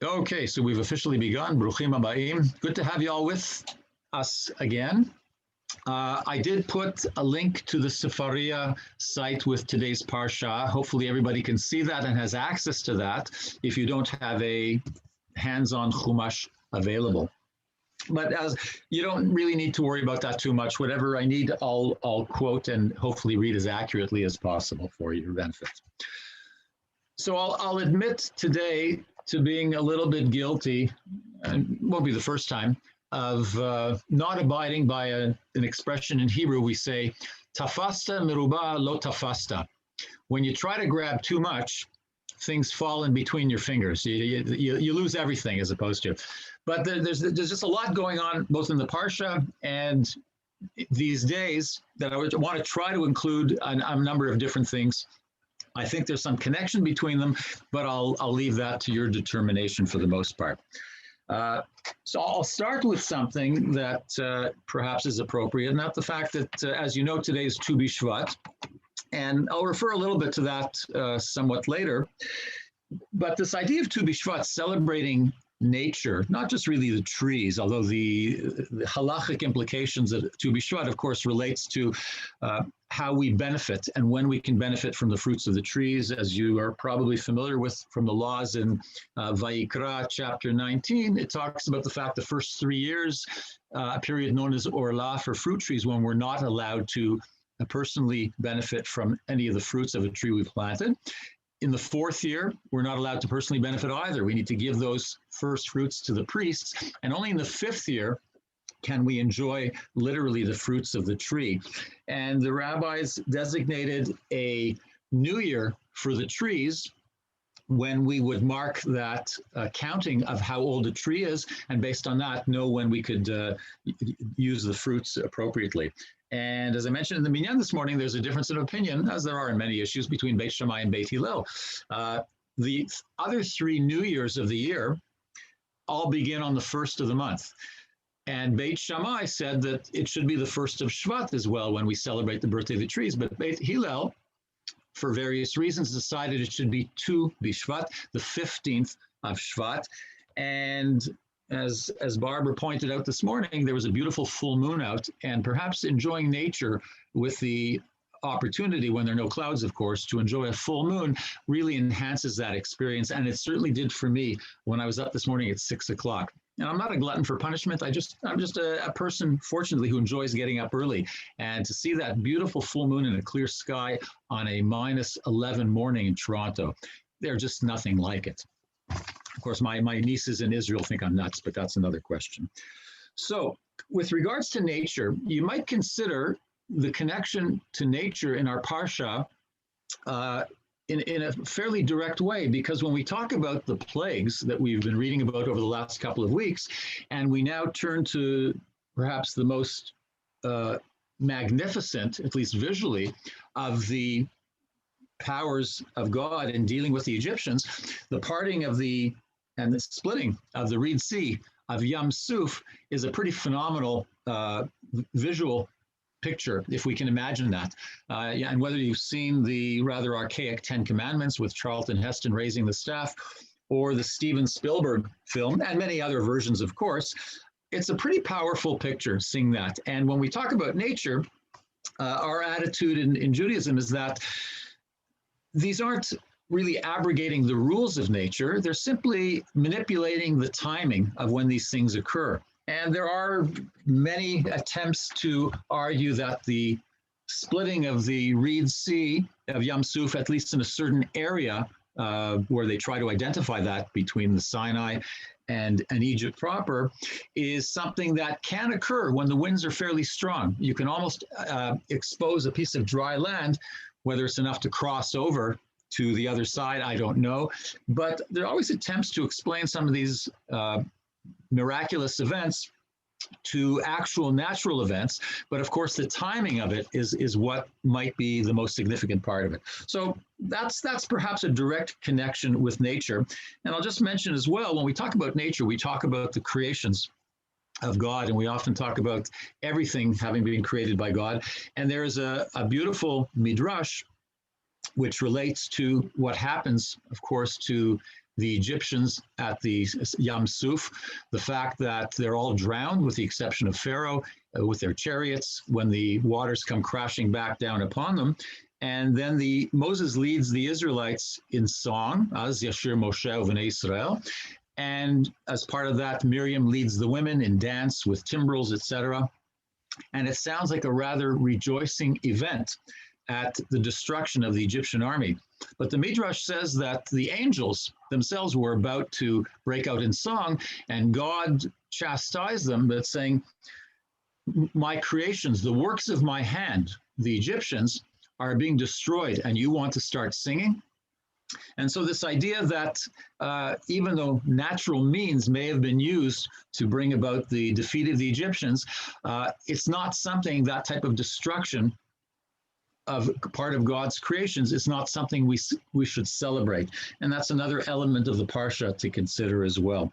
Okay, so we've officially begun. Bruchim Habayim. Good to have you all with us again. I did put a link to the Sefaria site with today's Parashah. Hopefully everybody can see that and has access to that if you don't have a hands-on Chumash available. But as you don't really need to worry about that too much. Whatever I need, I'll quote and hopefully read as accurately as possible for your benefit. So I'll admit today to being a little bit guilty, and won't be the first time, of not abiding by an expression in Hebrew. We say, tafasta meruba lo tafasta. When you try to grab too much, things fall in between your fingers. You lose everything as opposed to. But there's just a lot going on both in the Parsha and these days that I want to try to include a number of different things. I think there's some connection between them, but I'll leave that to your determination for the most part. So I'll start with something that perhaps is appropriate, not the fact that, as you know, today is Tu B'Shvat, and I'll refer a little bit to that somewhat later. But this idea of Tu B'Shvat, celebrating nature, not just really the trees, although the halachic implications of Tu B'Shvat, of course, relates to how we benefit and when we can benefit from the fruits of the trees, as you are probably familiar with from the laws in Vayikra chapter 19. It talks about the fact the first 3 years, a period known as Orlah for fruit trees, when we're not allowed to personally benefit from any of the fruits of a tree we planted. In the 4th year, we're not allowed to personally benefit either. We need to give those first fruits to the priests. And only in the 5th year can we enjoy literally the fruits of the tree. And the rabbis designated a new year for the trees when we would mark that counting of how old a tree is, and based on that, know when we could use the fruits appropriately. And as I mentioned in the Minyan this morning, there's a difference of opinion, as there are in many issues, between Beit Shammai and Beit Hillel. The other 3 New Years of the year all begin on the 1st of the month. And Beit Shammai said that it should be the 1st of Shvat as well when we celebrate the birthday of the trees. But Beit Hillel, for various reasons, decided it should be Tu B'Shvat, the 15th of Shvat. And as Barbara pointed out this morning, there was a beautiful full moon out, and perhaps enjoying nature with the opportunity, when there are no clouds, of course, to enjoy a full moon really enhances that experience. And it certainly did for me when I was up this morning at 6 o'clock. And I'm not a glutton for punishment. I'm just a person, fortunately, who enjoys getting up early. And to see that beautiful full moon in a clear sky on a -11 morning in Toronto, there's just nothing like it. Of course, my nieces in Israel think I'm nuts, but that's another question. So with regards to nature, you might consider the connection to nature in our Parsha in a fairly direct way, because when we talk about the plagues that we've been reading about over the last couple of weeks, and we now turn to perhaps the most magnificent, at least visually, of the powers of God in dealing with the Egyptians, the parting of the splitting of the Red Sea of Yam Suf is a pretty phenomenal visual picture, if we can imagine that. And whether you've seen the rather archaic 10 Commandments with Charlton Heston raising the staff, or the Steven Spielberg film, and many other versions, of course, it's a pretty powerful picture seeing that. And when we talk about nature, our attitude in Judaism is that these aren't really abrogating the rules of nature. They're simply manipulating the timing of when these things occur. And there are many attempts to argue that the splitting of the Red Sea of Yam Suf, at least in a certain area where they try to identify that between the Sinai and Egypt proper, is something that can occur when the winds are fairly strong. You can almost expose a piece of dry land. Whether it's enough to cross over to the other side, I don't know. But there are always attempts to explain some of these miraculous events to actual natural events. But of course, the timing of it is what might be the most significant part of it. So that's perhaps a direct connection with nature. And I'll just mention as well, when we talk about nature, we talk about the creations of God, and we often talk about everything having been created by God. And there is a beautiful midrash which relates to what happens, of course, to the Egyptians at the Yam Suf, the fact that they're all drowned with the exception of Pharaoh with their chariots when the waters come crashing back down upon them. And then Moses leads the Israelites in song, as Yashir Moshe Uvnei Israel. And as part of that, Miriam leads the women in dance with timbrels, etc. And it sounds like a rather rejoicing event at the destruction of the Egyptian army. But the Midrash says that the angels themselves were about to break out in song, and God chastised them, but saying, my creations, the works of my hand, the Egyptians, are being destroyed, and you want to start singing? And so this idea that even though natural means may have been used to bring about the defeat of the Egyptians, it's not something, that type of destruction of part of God's creations is not something we should celebrate. And that's another element of the Parsha to consider as well.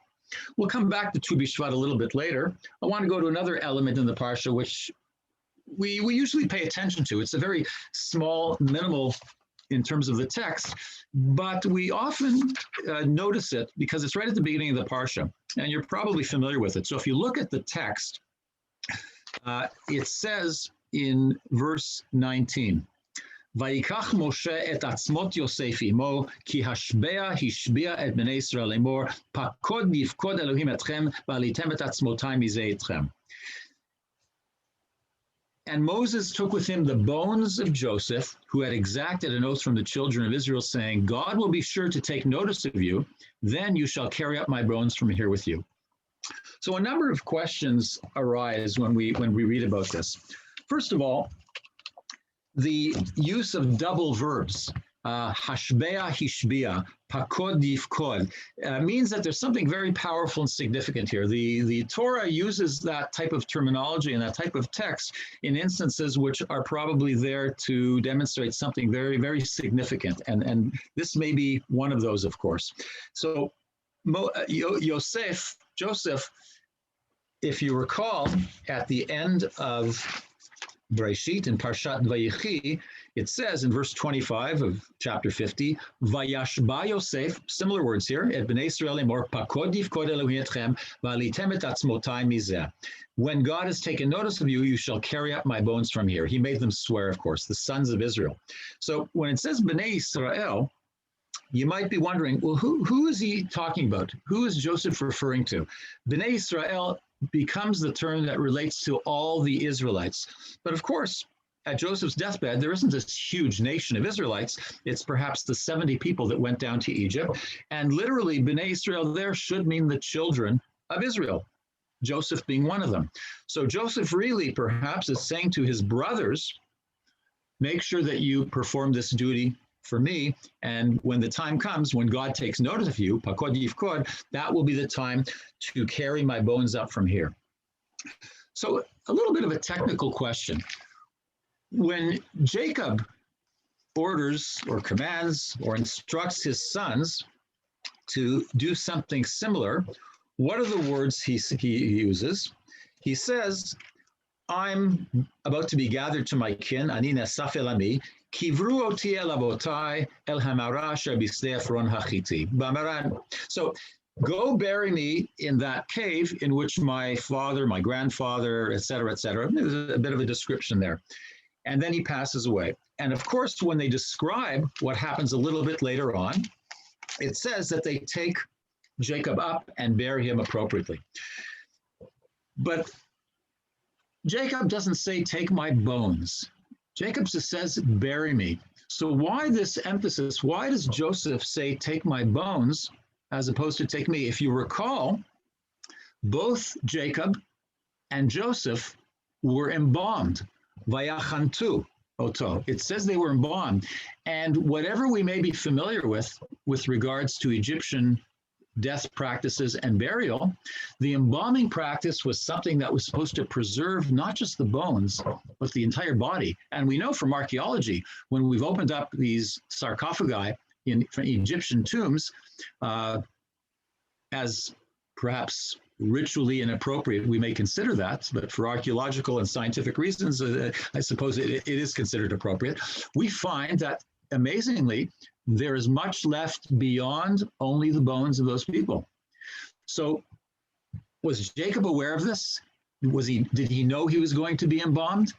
We'll come back to Tu B'Shvat a little bit later. I want to go to another element in the Parsha, which we usually pay attention to. It's a very small, minimal in terms of the text, but we often notice it because it's right at the beginning of the Parsha, and you're probably familiar with it. So if you look at the text, it says in verse 19, Vayikach Moshe et atzmot Yosef imo, ki hashbea hishbia et bnei Israel lemor, pakod yifkod Elohim etchem, v'alitem et atzmotai mizeh etchem. And Moses took with him the bones of Joseph, who had exacted an oath from the children of Israel, saying, God will be sure to take notice of you, then you shall carry up my bones from here with you. So a number of questions arise when we read about this. First of all, the use of double verbs, hashbea, hishbia, pakod, yifkod, means that there's something very powerful and significant here. The Torah uses that type of terminology and that type of text in instances which are probably there to demonstrate something very, very significant. And this may be one of those, of course. So Joseph, if you recall, at the end of Bereshit in Parshat Vayechi, it says in verse 25 of chapter 50, Vayashba Yosef, similar words here, et bnei Israel emor, pakod yifkod Elohim etchem, v'alitem et atzmotai mizeh. When God has taken notice of you, you shall carry up my bones from here. He made them swear, of course, the sons of Israel. So when it says bnei Israel, you might be wondering, well, who is he talking about? Who is Joseph referring to? Bnei Israel becomes the term that relates to all the Israelites. But of course, at Joseph's deathbed, there isn't this huge nation of Israelites. It's perhaps the 70 people that went down to Egypt. And literally, Bnei Israel there should mean the children of Israel, Joseph being one of them. So Joseph really perhaps is saying to his brothers, make sure that you perform this duty for me, and when the time comes, when God takes notice of you, pakod yifkod, that will be the time to carry my bones up from here. So a little bit of a technical question. When Jacob orders or commands or instructs his sons to do something similar, what are the words he uses? He says, I'm about to be gathered to my kin, ani nesaf el ami, kivru oti el abotai el hamara asher bisnei Ephron hachiti. So go bury me in that cave in which my father, my grandfather, et cetera, there's a bit of a description there. And then he passes away. And of course, when they describe what happens a little bit later on, it says that they take Jacob up and bury him appropriately. But Jacob doesn't say, take my bones. Jacob just says, bury me. So why this emphasis? Why does Joseph say, take my bones, as opposed to take me? If you recall, both Jacob and Joseph were embalmed. Vayachantu oto. It says they were embalmed. And whatever we may be familiar with regards to Egyptian death practices and burial, the embalming practice was something that was supposed to preserve not just the bones, but the entire body. And we know from archaeology, when we've opened up these sarcophagi in Egyptian tombs, as perhaps ritually inappropriate, we may consider that, but for archaeological and scientific reasons, I suppose it is considered appropriate. We find that, amazingly, there is much left beyond only the bones of those people. So was Jacob aware of this? Did he know he was going to be embalmed?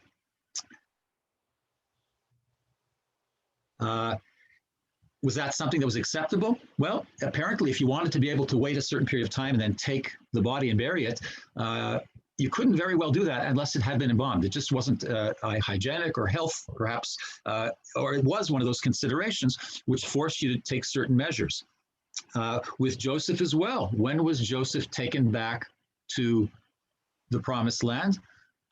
Was that something that was acceptable? Well, apparently, if you wanted to be able to wait a certain period of time and then take the body and bury it, you couldn't very well do that unless it had been embalmed. It just wasn't hygienic or health, perhaps, or it was one of those considerations which forced you to take certain measures. With Joseph as well, when was Joseph taken back to the promised land?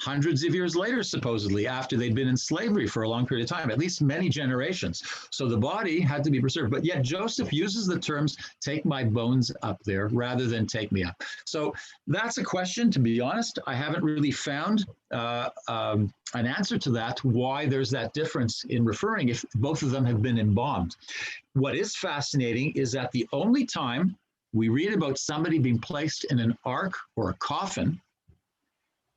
Hundreds of years later, supposedly, after they'd been in slavery for a long period of time, at least many generations. So the body had to be preserved. But yet Joseph uses the terms, take my bones up there, rather than take me up. So that's a question, to be honest. I haven't really found an answer to that, why there's that difference in referring if both of them have been embalmed. What is fascinating is that the only time we read about somebody being placed in an ark or a coffin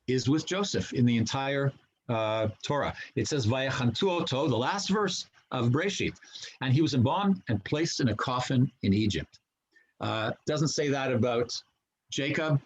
is with Joseph in the entire Torah. It says, Vayachantu oto, the last verse of Breshit, and he was embalmed and placed in a coffin in Egypt. Doesn't say that about Jacob.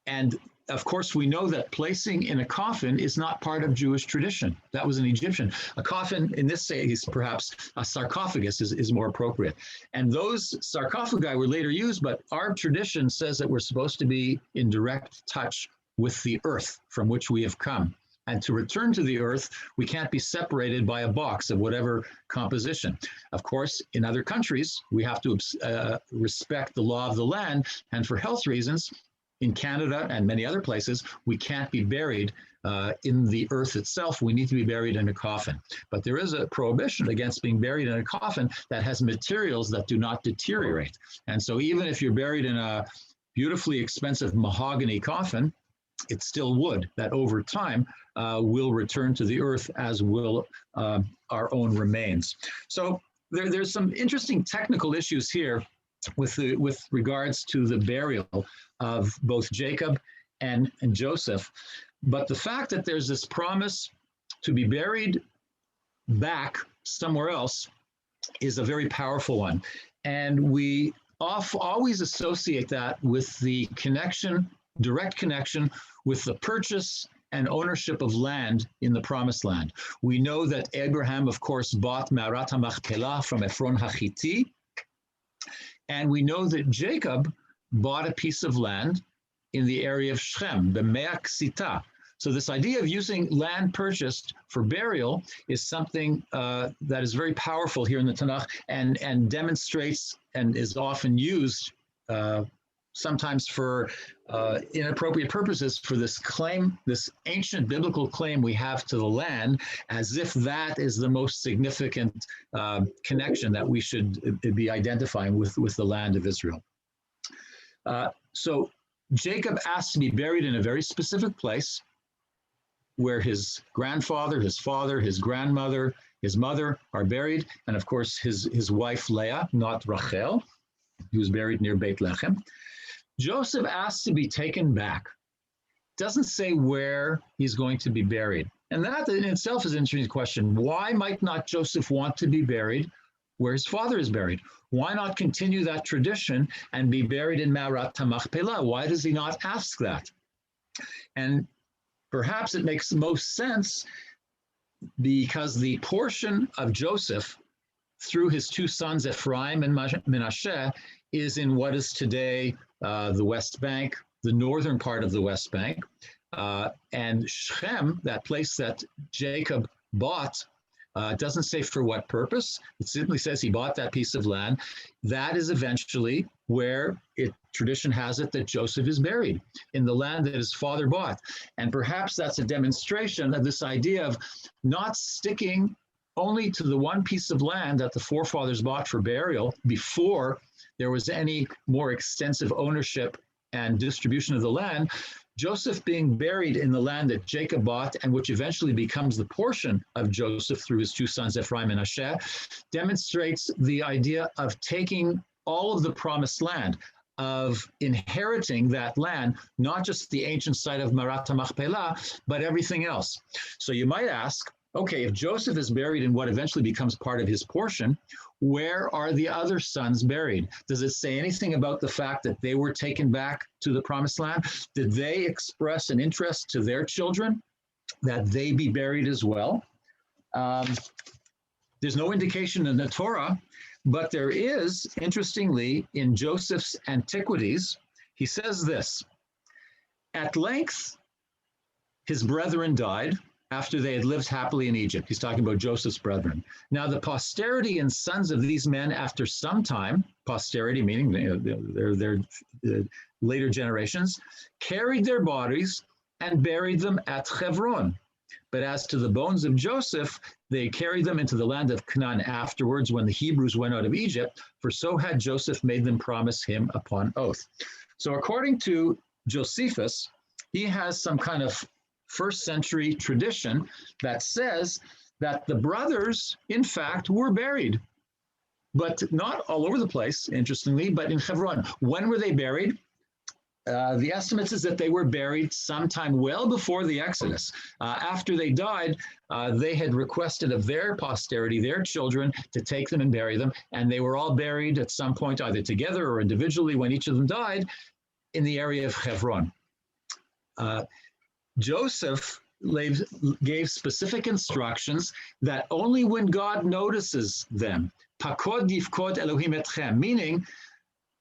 And of course, we know that placing in a coffin is not part of Jewish tradition. That was an Egyptian. A coffin, in this case, perhaps a sarcophagus is more appropriate. And those sarcophagi were later used, but our tradition says that we're supposed to be in direct touch with the earth from which we have come. And to return to the earth, we can't be separated by a box of whatever composition. Of course, in other countries, we have to respect the law of the land. And for health reasons, in Canada and many other places, we can't be buried in the earth itself. We need to be buried in a coffin. But there is a prohibition against being buried in a coffin that has materials that do not deteriorate. And so even if you're buried in a beautifully expensive mahogany coffin, it's still wood that over time will return to the earth, as will our own remains. So there's some interesting technical issues here with regards to the burial of both Jacob and Joseph. But the fact that there's this promise to be buried back somewhere else is a very powerful one. And we always associate that with the connection, direct connection with the purchase and ownership of land in the promised land. We know that Abraham, of course, bought Me'arat HaMachpelah from Ephron HaChiti. And we know that Jacob bought a piece of land in the area of Shechem, the Mea Ksita. So this idea of using land purchased for burial is something that is very powerful here in the Tanakh and demonstrates and is often used sometimes for inappropriate purposes for this claim, this ancient biblical claim we have to the land, as if that is the most significant connection that we should be identifying with the land of Israel. So Jacob asked to be buried in a very specific place where his grandfather, his father, his grandmother, his mother are buried, and of course his wife Leah, not Rachel, who was buried near Beit Lechem. Joseph asked to be taken back. Doesn't say where he's going to be buried. And that in itself is an interesting question. Why might not Joseph want to be buried where his father is buried? Why not continue that tradition and be buried in Me'arat HaMachpelah? Why does he not ask that? And perhaps it makes the most sense because the portion of Joseph through his two sons, Ephraim and Menashe, is in what is today the West Bank, the northern part of the West Bank. And Shechem, that place that Jacob bought, doesn't say for what purpose. It simply says he bought that piece of land. That is eventually where tradition has it that Joseph is buried, in the land that his father bought. And perhaps that's a demonstration of this idea of not sticking only to the one piece of land that the forefathers bought for burial before there was any more extensive ownership and distribution of the land. Joseph being buried in the land that Jacob bought and which eventually becomes the portion of Joseph through his two sons, Ephraim and Menashe, demonstrates the idea of taking all of the promised land, of inheriting that land, not just the ancient site of Me'arat HaMachpelah, but everything else. So you might ask, Okay, if Joseph is buried in what eventually becomes part of his portion, where are the other sons buried? Does it say anything about the fact that they were taken back to the promised land? Did they express an interest to their children that they be buried as well? Um, there's no indication in the Torah, but there is, interestingly, in Joseph's Antiquities, he says this: at length, his brethren died after they had lived happily in Egypt. He's talking about Joseph's brethren. Now, the posterity and sons of these men after some time, posterity meaning their later generations, carried their bodies and buried them at Hebron. But as to the bones of Joseph, they carried them into the land of Canaan afterwards when the Hebrews went out of Egypt, for so had Joseph made them promise him upon oath. So according to Josephus, he has some kind of first century tradition that says that the brothers, in fact, were buried, but not all over the place, interestingly, but in Hebron. When were they buried? The estimates is that they were buried sometime well before the Exodus. After they died, they had requested of their posterity, their children, to take them and bury them, and they were all buried at some point, either together or individually when each of them died, in the area of Hebron. Joseph gave specific instructions that only when God notices them, pakod yifkod Elohim etchem, meaning,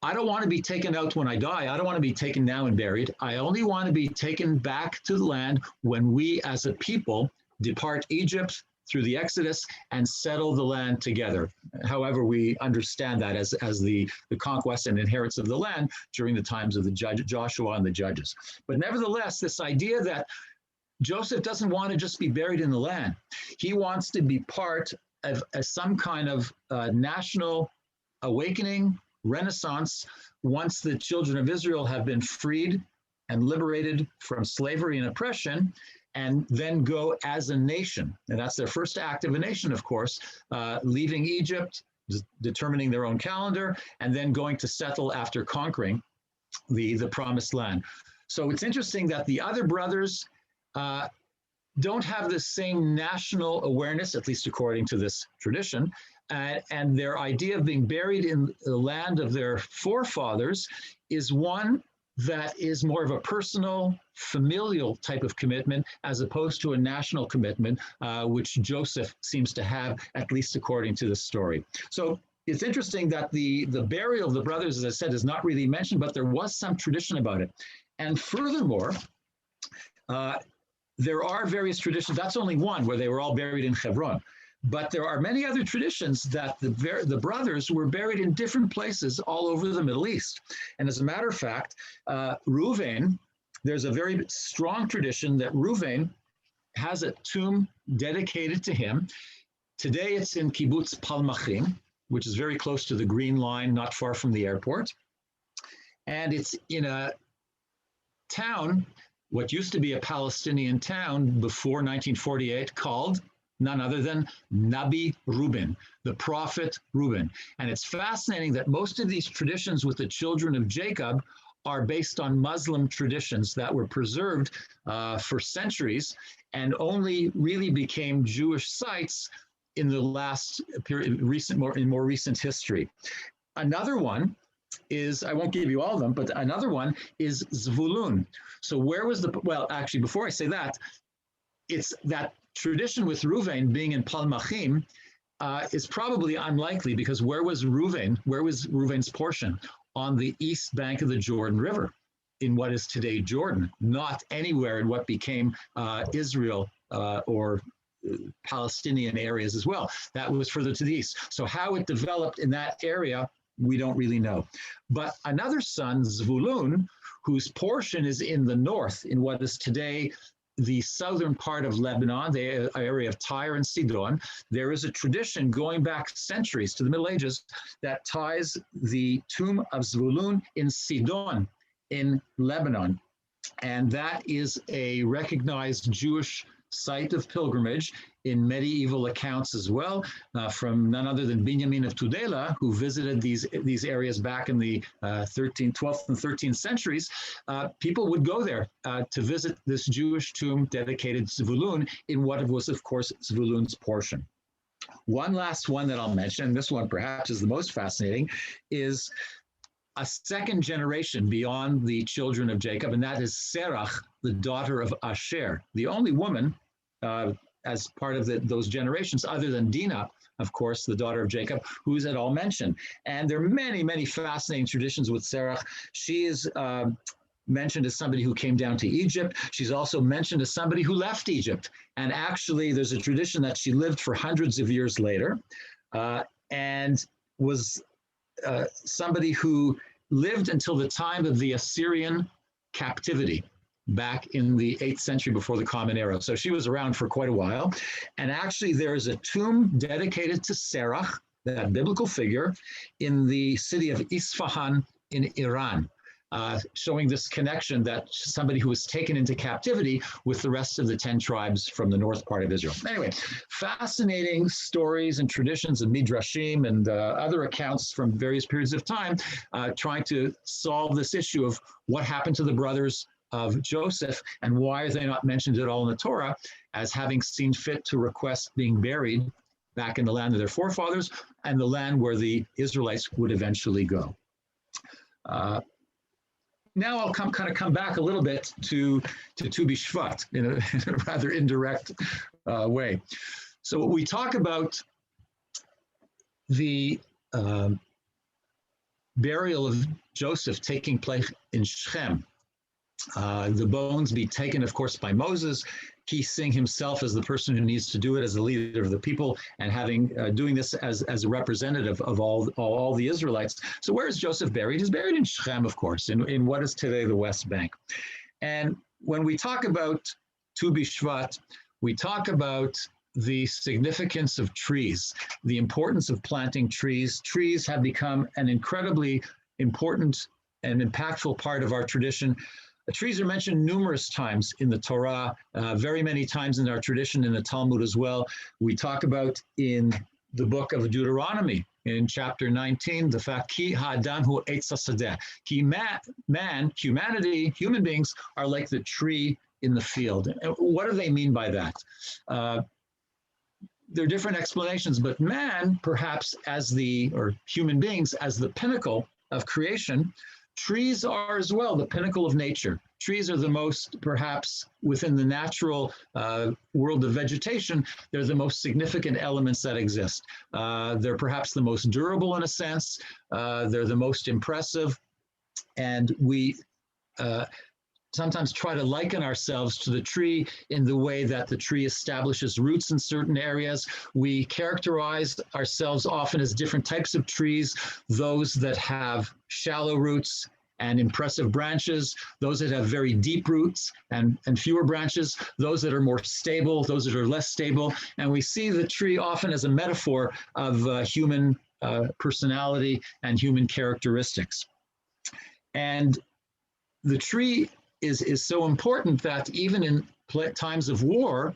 I don't want to be taken out when I die. I don't want to be taken now and buried. I only want to be taken back to the land when we as a people depart Egypt through the Exodus and settle the land together. However, we understand that as the conquest and inheritance of the land during the times of the Joshua and the judges. But nevertheless, this idea that Joseph doesn't want to just be buried in the land. He wants to be part of some kind of national awakening, renaissance, once the children of Israel have been freed and liberated from slavery and oppression, and then go as a nation. And that's their first act of a nation, of course, leaving Egypt, determining their own calendar, and then going to settle after conquering the promised land. So it's interesting that the other brothers don't have the same national awareness, at least according to this tradition, and their idea of being buried in the land of their forefathers is one that is more of a personal, familial type of commitment as opposed to a national commitment, which Joseph seems to have, at least according to the story. So it's interesting that the burial of the brothers, as I said, is not really mentioned, but there was some tradition about it. And furthermore, there are various traditions. That's only one where they were all buried in Hebron. But there are many other traditions that the brothers were buried in different places all over the Middle East. And as a matter of fact, Reuven, there's a very strong tradition that Reuven has a tomb dedicated to him. Today it's in Kibbutz Palmachim, which is very close to the Green Line, not far from the airport. And it's in a town, what used to be a Palestinian town before 1948, called none other than Nabi Reuben, the prophet Reuben. And it's fascinating that most of these traditions with the children of Jacob are based on Muslim traditions that were preserved for centuries and only really became Jewish sites in the last period, more recent history. Another one is, I won't give you all of them, but another one is Zvulun. So where was well, actually, before I say that, it's that tradition with Reuven being in Palmachim is probably unlikely, because where was Reuven? Where was Reuven's portion? On the east bank of the Jordan River, in what is today Jordan, not anywhere in what became Israel or Palestinian areas as well. That was further to the east. So how it developed in that area, we don't really know. But another son, Zvulun, whose portion is in the north, in what is today the southern part of Lebanon, the area of Tyre and Sidon, there is a tradition going back centuries to the Middle Ages that ties the tomb of Zvulun in Sidon in Lebanon. And that is a recognized Jewish site of pilgrimage in medieval accounts as well, from none other than Binyamin of Tudela, who visited these areas back in the 12th and 13th centuries. People would go there to visit this Jewish tomb dedicated to Zvulun in what was, of course, Zvulun's portion. One last one that I'll mention, this one perhaps is the most fascinating, is a second generation beyond the children of Jacob, and that is Serach, the daughter of Asher, the only woman as part of those generations, other than Dinah, of course, the daughter of Jacob, who's at all mentioned. And there are many, many fascinating traditions with Serach. She is mentioned as somebody who came down to Egypt. She's also mentioned as somebody who left Egypt. And actually, there's a tradition that she lived for hundreds of years later and was somebody who lived until the time of the Assyrian captivity back in the 8th century before the Common Era. So she was around for quite a while. And actually, there is a tomb dedicated to Serach, that biblical figure, in the city of Isfahan in Iran, showing this connection that somebody who was taken into captivity with the rest of the 10 tribes from the north part of Israel. Anyway, fascinating stories and traditions and midrashim and other accounts from various periods of time trying to solve this issue of what happened to the brothers of Joseph and why are they not mentioned at all in the Torah as having seen fit to request being buried back in the land of their forefathers and the land where the Israelites would eventually go. Now I'll come back a little bit to Tu B'Shvat in a rather indirect way. So we talk about the burial of Joseph taking place in Shechem. The bones be taken, of course, by Moses. He seeing himself as the person who needs to do it as the leader of the people and having doing this as a representative of all the Israelites. So where is Joseph buried? He's buried in Shechem, of course, in what is today the West Bank. And when we talk about Tu B'Shvat, we talk about the significance of trees, the importance of planting trees. Trees have become an incredibly important and impactful part of our tradition. Trees are mentioned numerous times in the Torah, very many times in our tradition, in the Talmud as well. We talk about in the book of Deuteronomy, in chapter 19, the fact, Ki ha'adam hu eitz hasadeh. Ki man, humanity, human beings are like the tree in the field. And what do they mean by that? There are different explanations, but man, perhaps or human beings as the pinnacle of creation. Trees are as well the pinnacle of nature. Trees are the most, perhaps, within the natural world of vegetation, they're the most significant elements that exist. They're perhaps the most durable in a sense. They're the most impressive. And we sometimes try to liken ourselves to the tree in the way that the tree establishes roots in certain areas. We characterize ourselves often as different types of trees, those that have shallow roots and impressive branches, those that have very deep roots and fewer branches, those that are more stable, those that are less stable. And we see the tree often as a metaphor of human personality and human characteristics. And the tree is so important that even in times of war,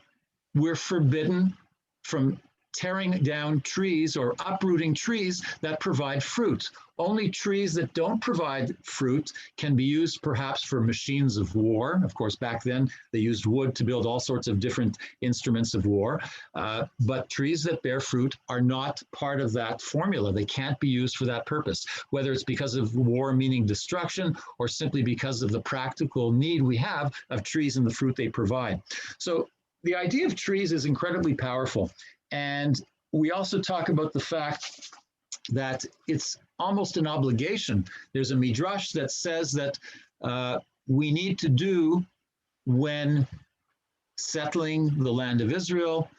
we're forbidden from tearing down trees or uprooting trees that provide fruit. Only trees that don't provide fruit can be used perhaps for machines of war. Of course, back then they used wood to build all sorts of different instruments of war. But trees that bear fruit are not part of that formula. They can't be used for that purpose, whether it's because of war meaning destruction or simply because of the practical need we have of trees and the fruit they provide. So the idea of trees is incredibly powerful. And we also talk about the fact that it's almost an obligation. There's a midrash that says that we need to do when settling the land of Israel,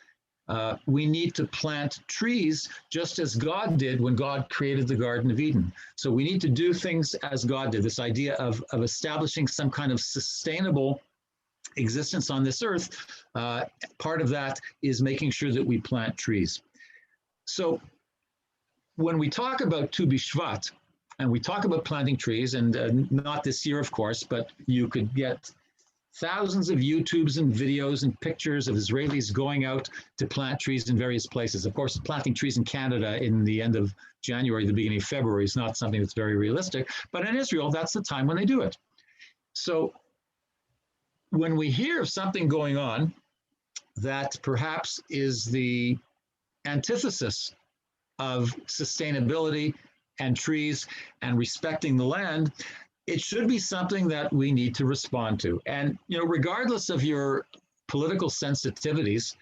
we need to plant trees just as God did when God created the Garden of Eden. So we need to do things as God did, this idea of establishing some kind of sustainable existence on this earth. Part of that is making sure that we plant trees. So when we talk about Tu B'Shvat, and we talk about planting trees, and not this year, of course, but you could get thousands of YouTubes and videos and pictures of Israelis going out to plant trees in various places. Of course, planting trees in Canada in the end of January, the beginning of February is not something that's very realistic, but in Israel, that's the time when they do it. So when we hear of something going on that perhaps is the antithesis of sustainability and trees and respecting the land, it should be something that we need to respond to. And, you know, regardless of your political sensitivities,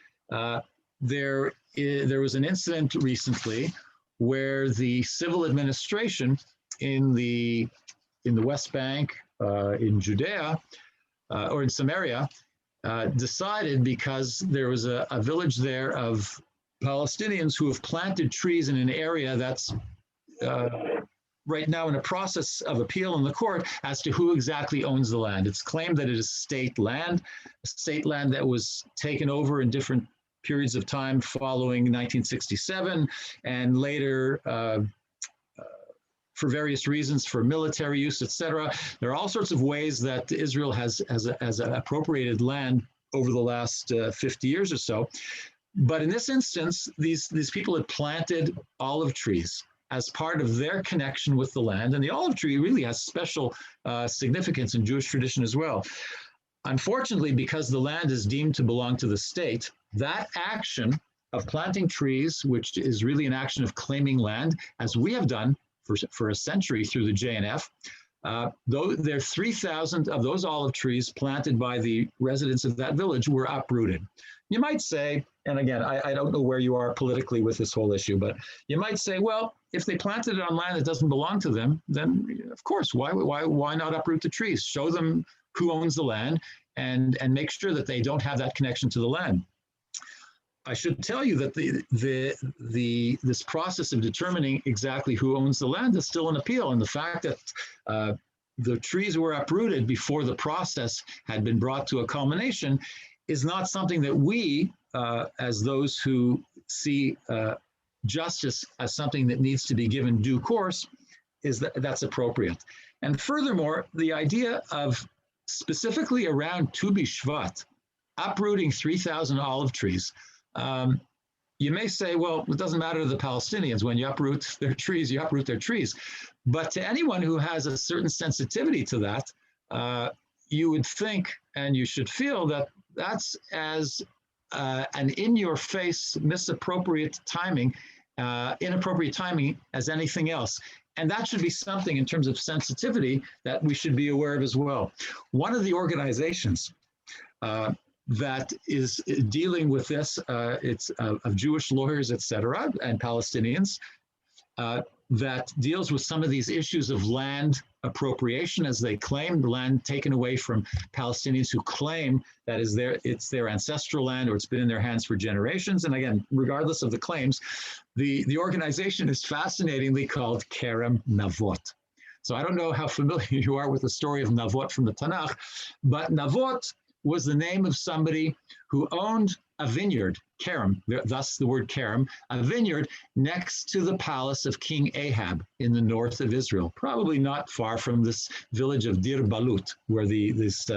there was an incident recently where the civil administration in the West Bank, in Judea, or in Samaria, decided, because there was a village there of Palestinians who have planted trees in an area that's right now in a process of appeal in the court as to who exactly owns the land. It's claimed that it is state land that was taken over in different periods of time following 1967, and later for various reasons, for military use, etc. There are all sorts of ways that Israel has appropriated land over the last 50 years or so. But in this instance, these people had planted olive trees as part of their connection with the land. And the olive tree really has special significance in Jewish tradition as well. Unfortunately, because the land is deemed to belong to the state, that action of planting trees, which is really an action of claiming land, as we have done for a century through the JNF, though there are 3,000 of those olive trees planted by the residents of that village were uprooted. You might say, and again, I don't know where you are politically with this whole issue, but you might say, well, if they planted it on land that doesn't belong to them, then of course, why not uproot the trees? Show them who owns the land and make sure that they don't have that connection to the land. I should tell you that this process of determining exactly who owns the land is still an appeal, and the fact that the trees were uprooted before the process had been brought to a culmination is not something that we, as those who see justice as something that needs to be given due course, that's appropriate. And furthermore, the idea of specifically around Tu B'Shvat, uprooting 3,000 olive trees. You may say, well, it doesn't matter to the Palestinians. When you uproot their trees, you uproot their trees. But to anyone who has a certain sensitivity to that, you would think and you should feel that that's as an in-your-face, inappropriate timing as anything else. And that should be something in terms of sensitivity that we should be aware of as well. One of the organizations that is dealing with this, it's of Jewish lawyers, et cetera, and Palestinians, that deals with some of these issues of land appropriation, as they claim, land taken away from Palestinians who claim that it's their ancestral land or it's been in their hands for generations. And again, regardless of the claims, the organization is fascinatingly called Kerem Navot. So I don't know how familiar you are with the story of Navot from the Tanakh, but Navot was the name of somebody who owned a vineyard, Kerem, thus the word Kerem, a vineyard next to the palace of King Ahab in the north of Israel, probably not far from this village of Dir Balut, where this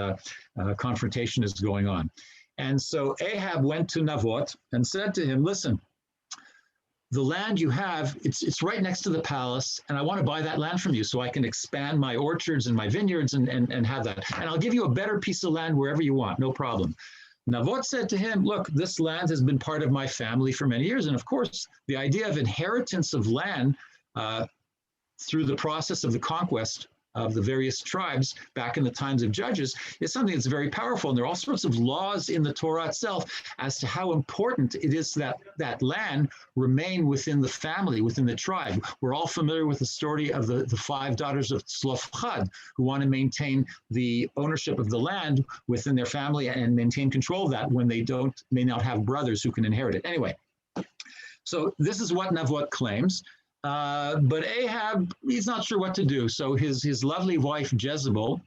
confrontation is going on. And so Ahab went to Navot and said to him, listen, the land you have, it's right next to the palace, and I want to buy that land from you so I can expand my orchards and my vineyards and have that. And I'll give you a better piece of land wherever you want, no problem. Navot said to him, look, this land has been part of my family for many years. And of course, the idea of inheritance of land through the process of the conquest of the various tribes back in the times of Judges is something that's very powerful. And there are all sorts of laws in the Torah itself as to how important it is that that land remain within the family, within the tribe. We're all familiar with the story of the 5 daughters of Tzlofchad, who want to maintain the ownership of the land within their family and maintain control of that when they may not have brothers who can inherit it. Anyway, so this is what Navot claims. But Ahab, he's not sure what to do. So his lovely wife, Jezebel,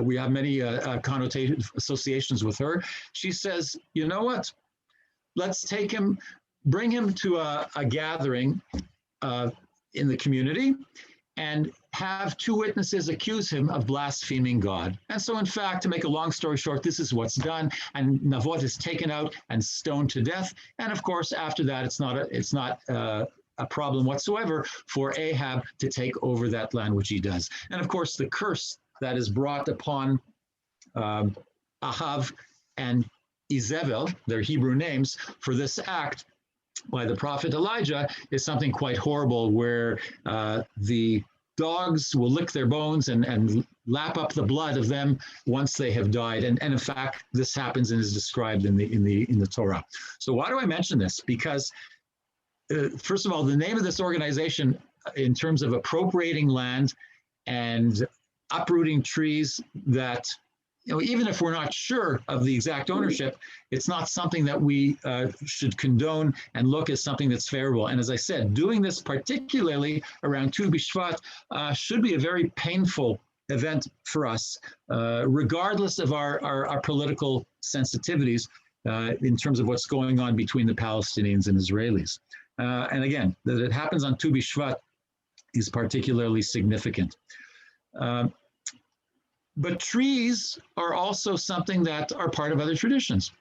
we have many associations with her. She says, you know what? Let's take him, bring him to a gathering in the community and have two witnesses accuse him of blaspheming God. And so, in fact, to make a long story short, this is what's done. And Navot is taken out and stoned to death. And of course, after that, it's not a problem whatsoever for Ahab to take over that land, which he does. And of course, the curse that is brought upon Ahav and Izebel, their Hebrew names, for this act by the prophet Elijah is something quite horrible, where the dogs will lick their bones and lap up the blood of them once they have died. And in fact, this happens and is described in the Torah. So why do I mention this? Because first of all, the name of this organization, in terms of appropriating land and uprooting trees that, even if we're not sure of the exact ownership, it's not something that we should condone and look as something that's favorable. And as I said, doing this particularly around Tu B'Shvat should be a very painful event for us, regardless of our political sensitivities in terms of what's going on between the Palestinians and Israelis. And again, that it happens on Tu B'Shvat is particularly significant. But trees are also something that are part of other traditions.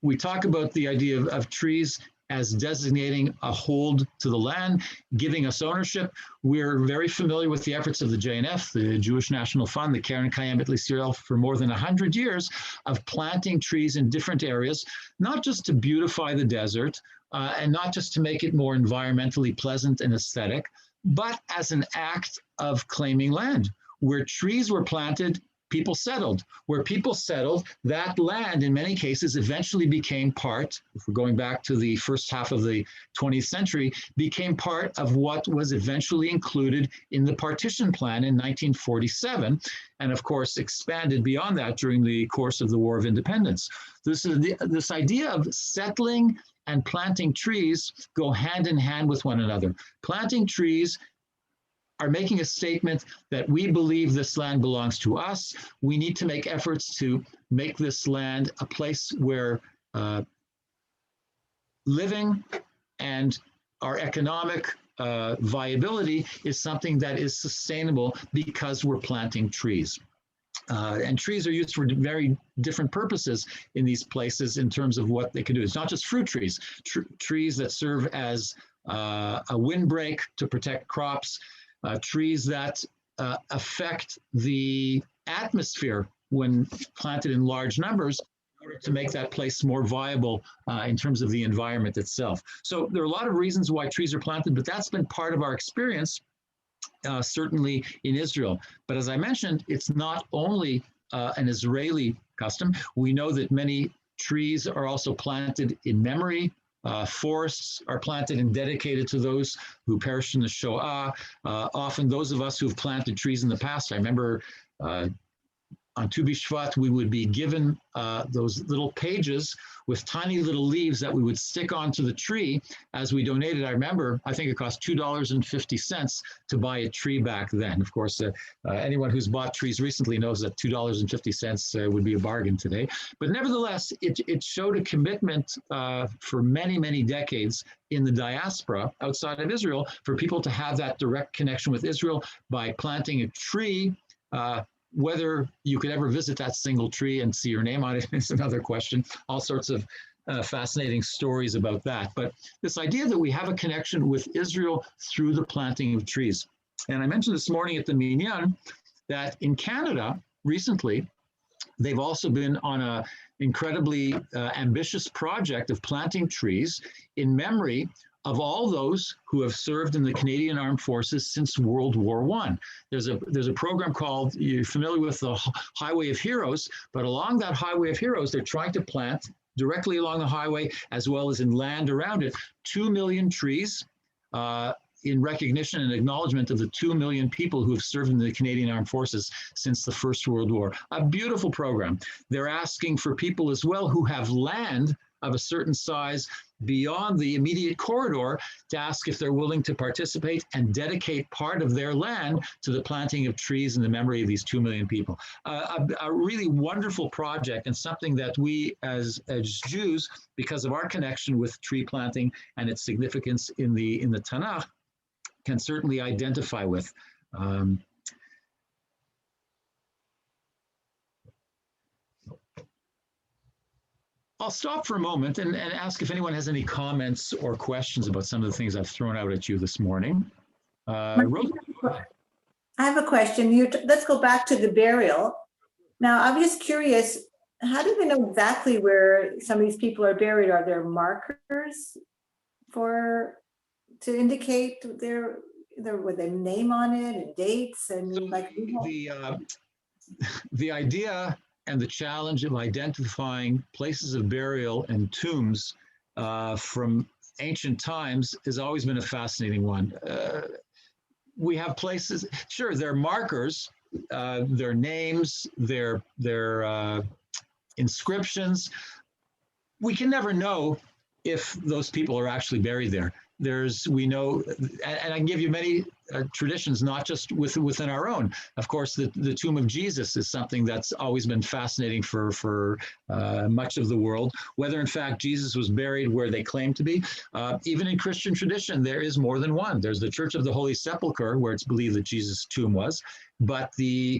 We talk about the idea of trees as designating a hold to the land, giving us ownership. We're very familiar with the efforts of the JNF, the Jewish National Fund, the Keren Kayemet L'Israel, for more than 100 years of planting trees in different areas, not just to beautify the desert and not just to make it more environmentally pleasant and aesthetic, but as an act of claiming land. Where trees were planted, people settled. Where people settled, that land in many cases eventually became part, if we're going back to the first half of the 20th century, became part of what was eventually included in the partition plan in 1947, and of course expanded beyond that during the course of the War of Independence. This idea of settling and planting trees go hand in hand with one another. Planting trees are making a statement that we believe this land belongs to us. We need to make efforts to make this land a place where living and our economic viability is something that is sustainable because we're planting trees. And trees are used for very different purposes in these places in terms of what they can do. It's not just fruit trees, trees that serve as a windbreak to protect crops, trees that affect the atmosphere when planted in large numbers in order to make that place more viable in terms of the environment itself. So there are a lot of reasons why trees are planted, but that's been part of our experience, certainly in Israel. But as I mentioned, it's not only an Israeli custom. We know that many trees are also planted in memory. Forests are planted and dedicated to those who perished in the Shoah. Often those of us who have planted trees in the past, I remember on Tu B'Shvat, we would be given those little pages with tiny little leaves that we would stick onto the tree as we donated. I remember, I think it cost $2.50 to buy a tree back then. Of course, anyone who's bought trees recently knows that $2.50 would be a bargain today. But nevertheless, it showed a commitment for many, many decades in the diaspora outside of Israel for people to have that direct connection with Israel by planting a tree. Whether you could ever visit that single tree and see your name on it is another question. All sorts of fascinating stories about that. But this idea that we have a connection with Israel through the planting of trees. And I mentioned this morning at the Minyan that in Canada recently, they've also been on an incredibly ambitious project of planting trees in memory of all those who have served in the Canadian Armed Forces since World War I. There's a program called, you're familiar with the Highway of Heroes, but along that Highway of Heroes, they're trying to plant directly along the highway as well as in land around it, 2 million trees in recognition and acknowledgement of the 2 million people who have served in the Canadian Armed Forces since the First World War. A beautiful program. They're asking for people as well who have land of a certain size beyond the immediate corridor to ask if they're willing to participate and dedicate part of their land to the planting of trees in the memory of these 2 million people. A really wonderful project and something that we as Jews, because of our connection with tree planting and its significance in the Tanakh, can certainly identify with. Um, I'll stop for a moment and ask if anyone has any comments or questions about some of the things I've thrown out at you this morning. Rose? I have a question. Let's go back to the burial. Now, I'm just curious, how do we know exactly where some of these people are buried? Are there markers to indicate with a name on it and dates? I mean, like the idea and the challenge of identifying places of burial and tombs from ancient times has always been a fascinating one. We have places, sure, they're markers, their names, their inscriptions. We can never know if those people are actually buried there. We know, and I can give you many traditions, not just within our own. Of course, the tomb of Jesus is something that's always been fascinating for much of the world, whether in fact Jesus was buried where they claim to be. Even in Christian tradition, there is more than one. There's the Church of the Holy Sepulchre, where it's believed that Jesus' tomb was, but the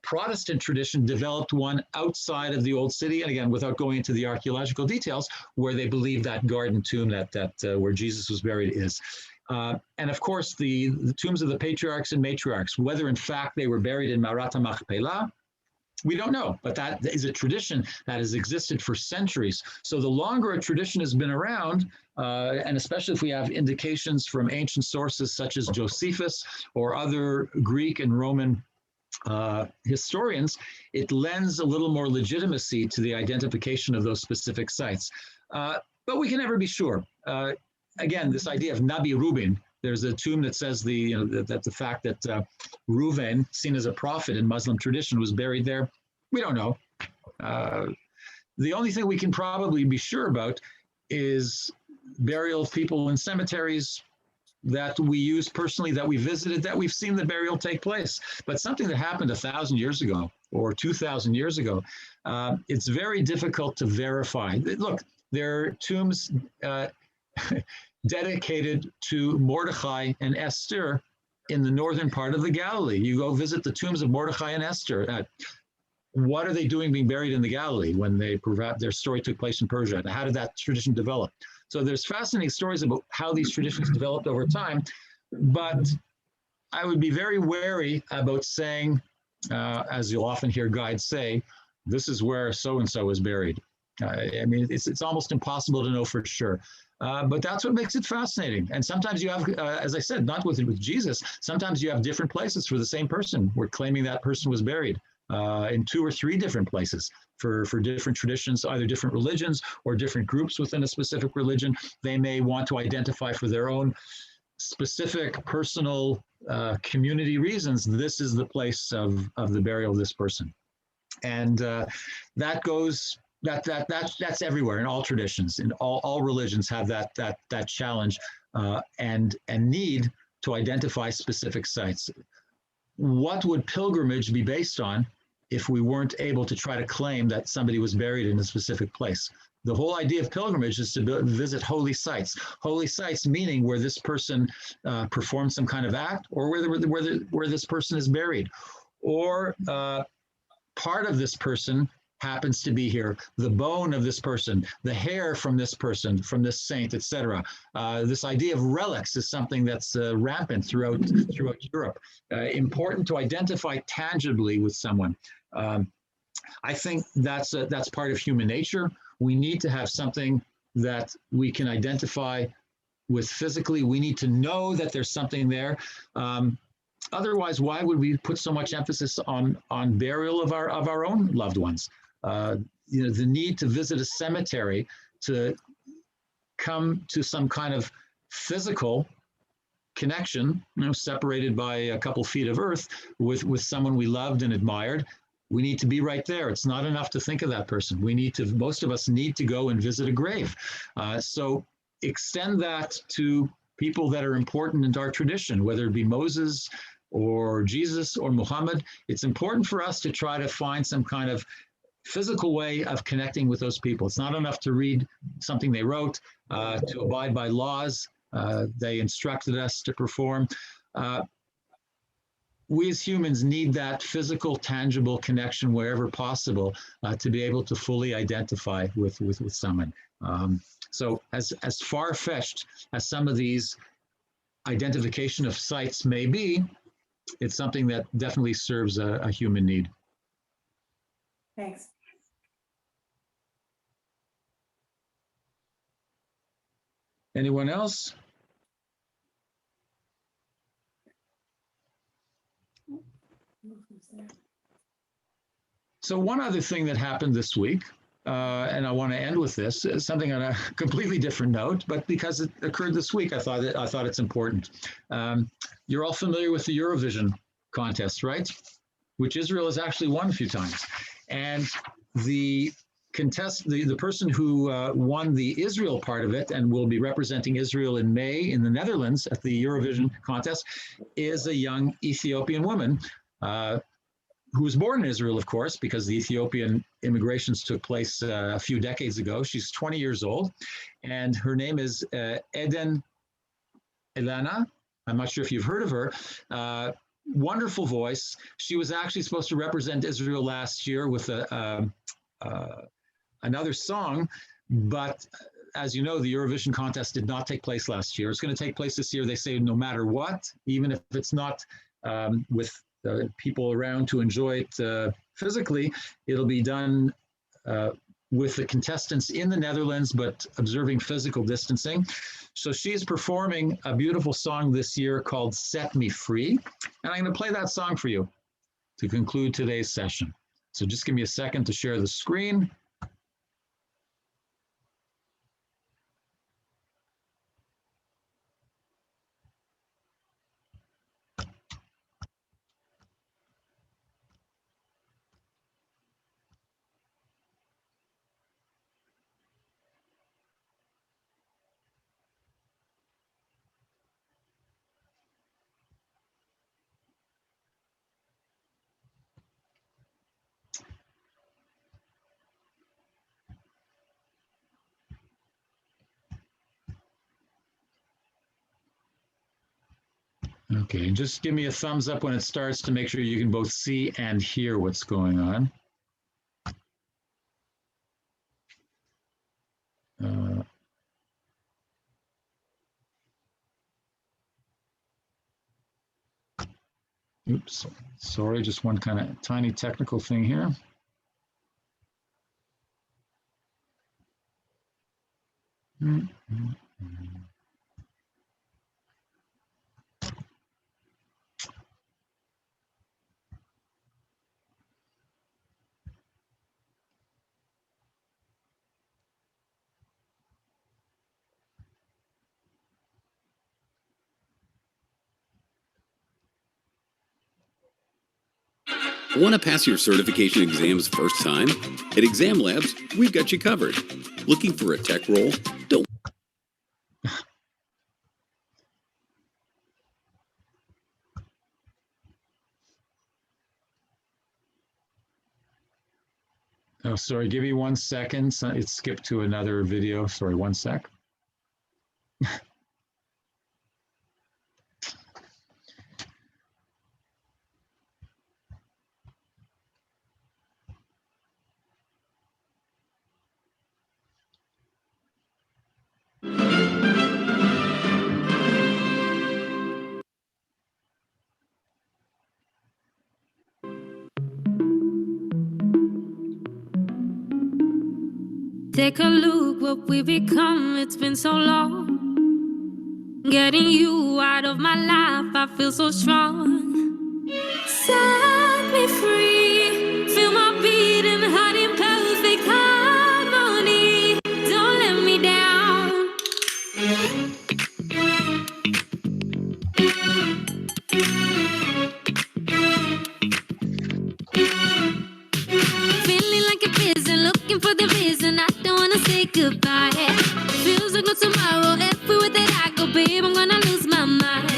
Protestant tradition developed one outside of the old city, and again, without going into the archaeological details, where they believe that garden tomb that where Jesus was buried is. And of course, the tombs of the patriarchs and matriarchs, whether in fact they were buried in Marat HaMachpelah, we don't know, but that is a tradition that has existed for centuries. So the longer a tradition has been around, and especially if we have indications from ancient sources such as Josephus or other Greek and Roman historians, it lends a little more legitimacy to the identification of those specific sites. But we can never be sure. Again, this idea of Nabi Reuben, there's a tomb that says that the fact that Reuven, seen as a prophet in Muslim tradition, was buried there. We don't know. The only thing we can probably be sure about is burial of people in cemeteries that we use personally, that we visited, that we've seen the burial take place. But something that happened 1,000 years ago or 2,000 years ago, it's very difficult to verify. Look, there are tombs dedicated to Mordechai and Esther in the northern part of the Galilee. You go visit the tombs of Mordechai and Esther. What are they doing being buried in the Galilee when their story took place in Persia? And how did that tradition develop? So there's fascinating stories about how these traditions developed over time, but I would be very wary about saying, as you'll often hear guides say, this is where so-and-so is buried. I mean, it's almost impossible to know for sure. But that's what makes it fascinating. And sometimes you have, as I said, not with Jesus, sometimes you have different places for the same person. We're claiming that person was buried in 2 or 3 different places for different traditions, either different religions or different groups within a specific religion. They may want to identify for their own specific personal community reasons, this is the place of the burial of this person. And that goes, that's everywhere in all traditions, in all religions have that challenge and need to identify specific sites. What would pilgrimage be based on if we weren't able to try to claim that somebody was buried in a specific place? The whole idea of pilgrimage is to visit holy sites. Holy sites meaning where this person performed some kind of act, or where this person is buried, or part of this person happens to be here, the bone of this person, the hair from this person, from this saint, etc. This idea of relics is something that's rampant throughout Europe. Important to identify tangibly with someone. I think that's part of human nature. We need to have something that we can identify with physically. We need to know that there's something there. Otherwise, why would we put so much emphasis on burial of our own loved ones? The need to visit a cemetery to come to some kind of physical connection, separated by a couple feet of earth with someone we loved and admired. We need to be right there. It's not enough to think of that person. Most of us need to go and visit a grave. So extend that to people that are important in our tradition, whether it be Moses or Jesus or Muhammad. It's important for us to try to find some kind of physical way of connecting with those people. It's not enough to read something they wrote, to abide by laws they instructed us to perform. we as humans need that physical, tangible connection wherever possible to be able to fully identify with someone. So as far-fetched as some of these identification of sites may be, it's something that definitely serves a human need. Thanks. Anyone else? So one other thing that happened this week, and I want to end with this, something on a completely different note, but because it occurred this week, I thought it's important. You're all familiar with the Eurovision contest, right? Which Israel has actually won a few times. And the person who won the Israel part of it and will be representing Israel in May in the Netherlands at the Eurovision contest is a young Ethiopian woman who was born in Israel, of course, because the Ethiopian immigrations took place a few decades ago. She's 20 years old, and her name is Eden Elena. I'm not sure if you've heard of her. Wonderful voice. She was actually supposed to represent Israel last year with another song, but as you know, the Eurovision contest did not take place last year. It's going to take place this year, they say, no matter what, even if it's not with people around to enjoy it physically, it'll be done with the contestants in the Netherlands, but observing physical distancing. So she's performing a beautiful song this year called Set Me Free. And I'm going to play that song for you to conclude today's session. So just give me a second to share the screen. Okay, and just give me a thumbs up when it starts to make sure you can both see and hear what's going on. Oops, sorry, just one kind of tiny technical thing here. Want to pass your certification exams first time? At Exam Labs, we've got you covered. Looking for a tech role? Don't. Oh, sorry, give me 1 second. So it skipped to another video. Sorry, 1 sec. Take a look what we've become, it's been so long. Getting you out of my life, I feel so strong. Set me free, feel my beating heart in perfect harmony. Don't let me down. Feeling like a prison, looking for the reason I don't wanna say goodbye. Feels like no tomorrow. If we were that I go, babe, I'm gonna lose my mind.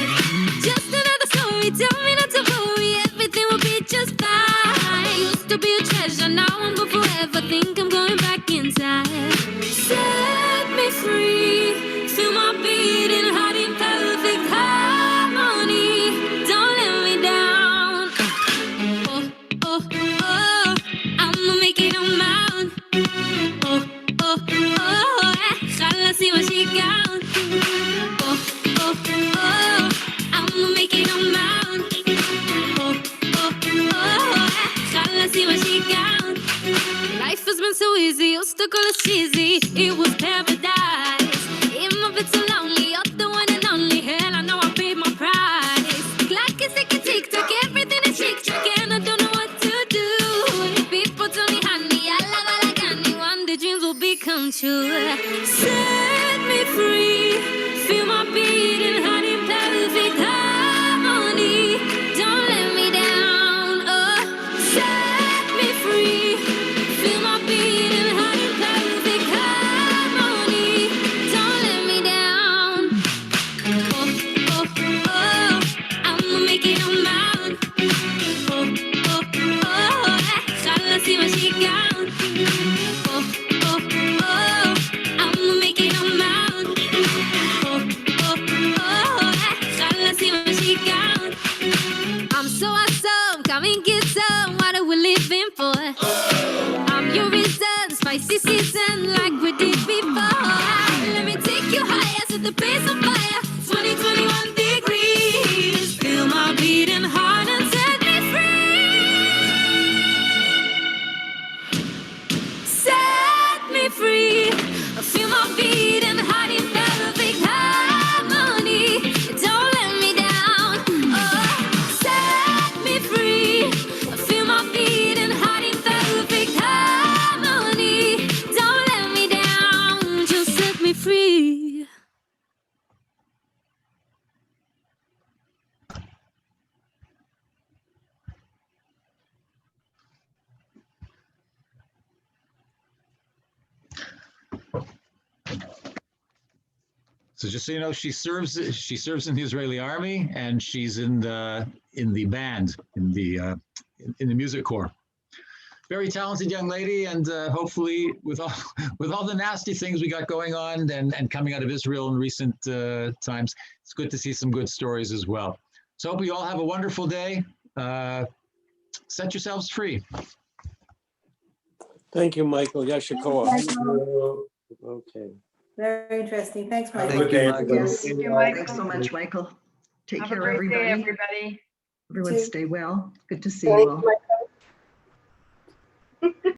Just another story, tell me protocol is cheesy. It was paradise. Even if it's so lonely, you're the one and only. Hell, I know I paid my price. Clock is ticking, tick tock, everything is chick chick, and I don't know what to do. People tell me, honey, I love honey. One day dreams will become true. Set me free, feel my beating heart in perfect harmony. Don't let me down. Oh, set me free, feel my beating heart in perfect harmony. Don't let me down. Oh, oh, oh, I'ma make it on my own. Oh, oh, oh, shall I see what she got? Oh, oh, oh, I'ma make it on my own. Oh, oh, oh, shall I see what she got? I'm so awesome, come and get some. What are we living for? I'm your reason, spicy season like we did before. Let me take you higher to the base of fire. 2021 degrees. Feel my beating heart and set me free. Set me free. Feel my beating heart in perfect harmony. Don't let me down. Oh, set me free. Feel my beating heart in perfect harmony. Don't let me down. Just set me free. So just so you know, she serves in the Israeli army, and she's in the band, in the music corps. Very talented young lady, and hopefully with all the nasty things we got going on and coming out of Israel in recent times, it's good to see some good stories as well. So hope you all have a wonderful day. Set yourselves free. Thank you, Michael. Yashikoa. Michael. Okay. Very interesting. Thanks, Michael. Thank you, Michael. Yes. Thank you, Thanks so Michael. much, Michael. Take Have a care, great day, everybody. everybody. Everyone Too. stay well. Good to see you all.